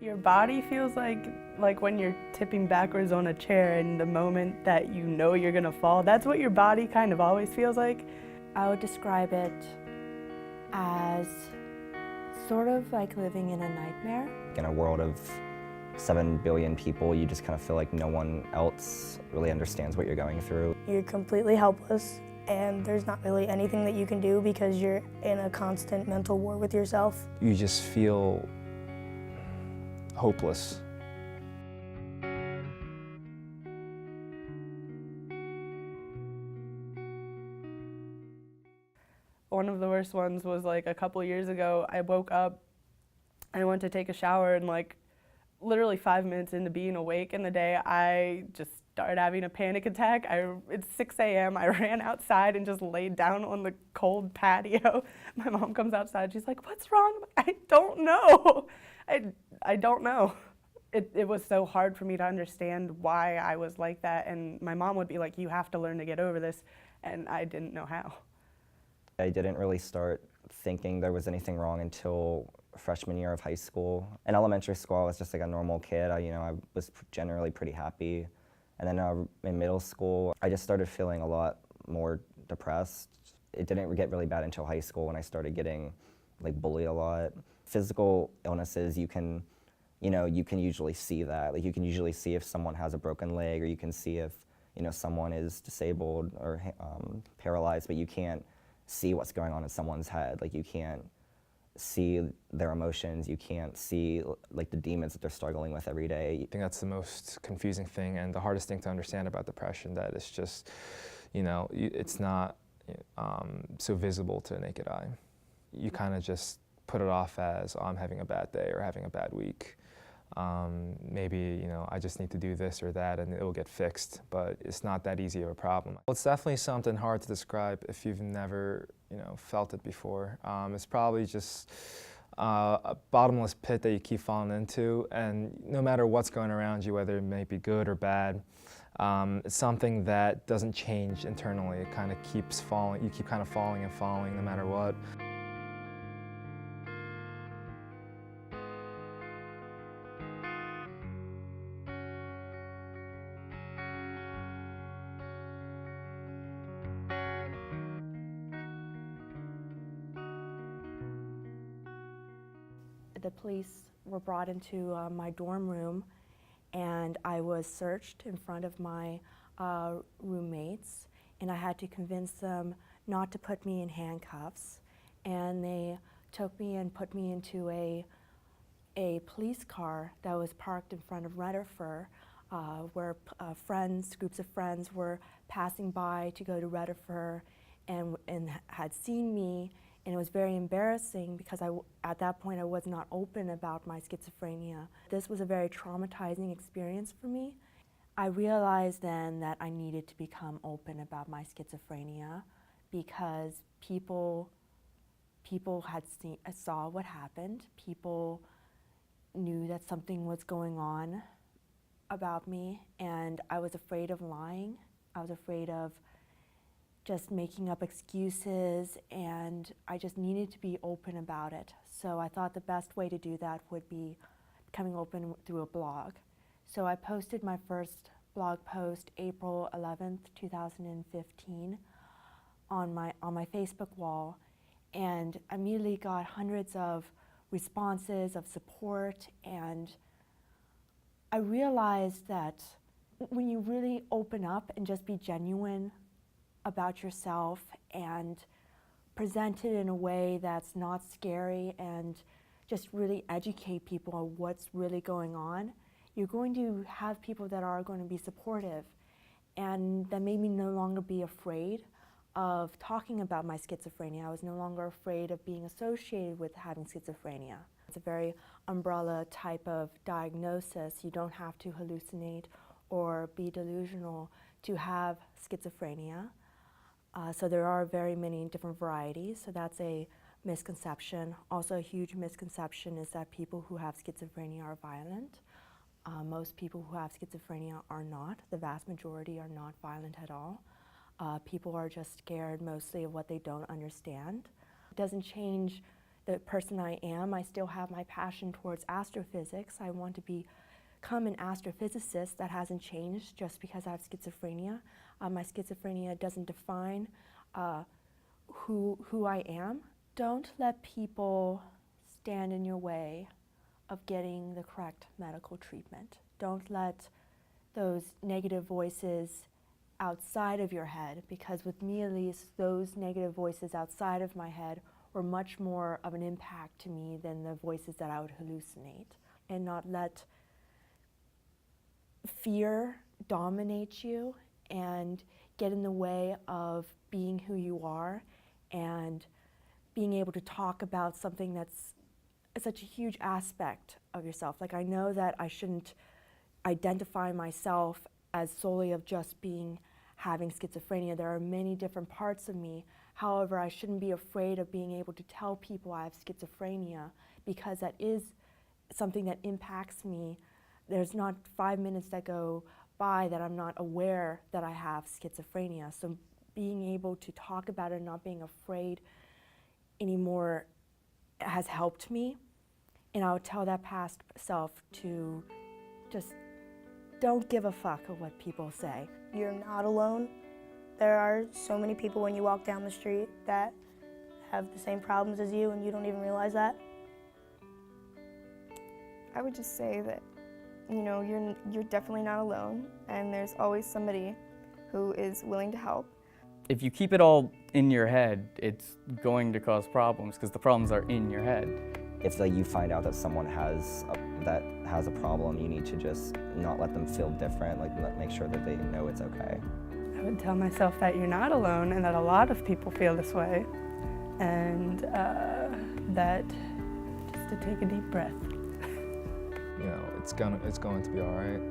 Your body feels like when you're tipping backwards on a chair and the moment that you know you're gonna fall, that's what your body kind of always feels like. I would describe it as sort of like living in a nightmare. In a world of 7 billion people, you just kind of feel like no one else really understands what you're going through. You're completely helpless, and there's not really anything that you can do because you're in a constant mental war with yourself. You just feel hopeless. One of the worst ones was like a couple years ago. I woke up and I went to take a shower, and like literally 5 minutes into being awake in the day, I just started having a panic attack. It's 6 a.m. I ran outside and just laid down on the cold patio. My mom comes outside. She's like, "What's wrong?" I don't know. I don't know. It was so hard for me to understand why I was like that, and my mom would be like, "You have to learn to get over this," and I didn't know how. I didn't really start thinking there was anything wrong until freshman year of high school. In elementary school, I was just like a normal kid. I was generally pretty happy. And then in middle school, I just started feeling a lot more depressed. It didn't get really bad until high school when I started getting like bullied a lot. Physical illnesses, you can usually see that. Like you can usually see if someone has a broken leg, or you can see if someone is disabled or paralyzed, but you can't see what's going on in someone's head. Like you can't see their emotions, you can't see like the demons that they're struggling with every day. I think that's the most confusing thing and the hardest thing to understand about depression, that it's just, it's not so visible to the naked eye. You kind of just put it off as, oh, I'm having a bad day or having a bad week. Maybe, I just need to do this or that and it will get fixed, but it's not that easy of a problem. Well, it's definitely something hard to describe if you've never, felt it before. It's probably just a bottomless pit that you keep falling into, and no matter what's going around you, whether it may be good or bad, it's something that doesn't change internally. It kind of keeps falling, you keep kind of falling and falling no matter what. The police were brought into my dorm room, and I was searched in front of my roommates, and I had to convince them not to put me in handcuffs. And they took me and put me into a police car that was parked in front of Reddifer, where groups of friends were passing by to go to Reddifer and had seen me. And it was very embarrassing because at that point I was not open about my schizophrenia. This was a very traumatizing experience for me. I realized then that I needed to become open about my schizophrenia because people saw what happened. People knew that something was going on about me, and I was afraid of lying. I was afraid of just making up excuses, and I just needed to be open about it. So I thought the best way to do that would be becoming open through a blog. So I posted my first blog post April 11th, 2015 on my Facebook wall, and immediately got hundreds of responses, of support, and I realized that when you really open up and just be genuine about yourself and present it in a way that's not scary and just really educate people on what's really going on, you're going to have people that are going to be supportive. And that made me no longer be afraid of talking about my schizophrenia. I was no longer afraid of being associated with having schizophrenia. It's a very umbrella type of diagnosis. You don't have to hallucinate or be delusional to have schizophrenia. So there are very many different varieties, so that's a misconception. Also a huge misconception is that people who have schizophrenia are violent. Most people who have schizophrenia are not. The vast majority are not violent at all. People are just scared mostly of what they don't understand. It doesn't change the person I am. I still have my passion towards astrophysics. I want to become an astrophysicist. That hasn't changed just because I have schizophrenia. My schizophrenia doesn't define who I am. Don't let people stand in your way of getting the correct medical treatment. Don't let those negative voices outside of your head, because with me at least, those negative voices outside of my head were much more of an impact to me than the voices that I would hallucinate. And not let fear dominate you and get in the way of being who you are and being able to talk about something that's such a huge aspect of yourself. Like, I know that I shouldn't identify myself as solely of just having schizophrenia. There are many different parts of me. However, I shouldn't be afraid of being able to tell people I have schizophrenia, because that is something that impacts me. There's not 5 minutes that go by that I'm not aware that I have schizophrenia. So being able to talk about it and not being afraid anymore has helped me. And I would tell that past self to just don't give a fuck of what people say. You're not alone. There are so many people when you walk down the street that have the same problems as you and you don't even realize that. I would just say that, you know, you're definitely not alone, and there's always somebody who is willing to help. If you keep it all in your head, it's going to cause problems, because the problems are in your head. If you find out that someone has a problem, you need to just not let them feel different, make sure that they know it's okay. I would tell myself that you're not alone and that a lot of people feel this way, and that just to take a deep breath. You know, it's going to be all right.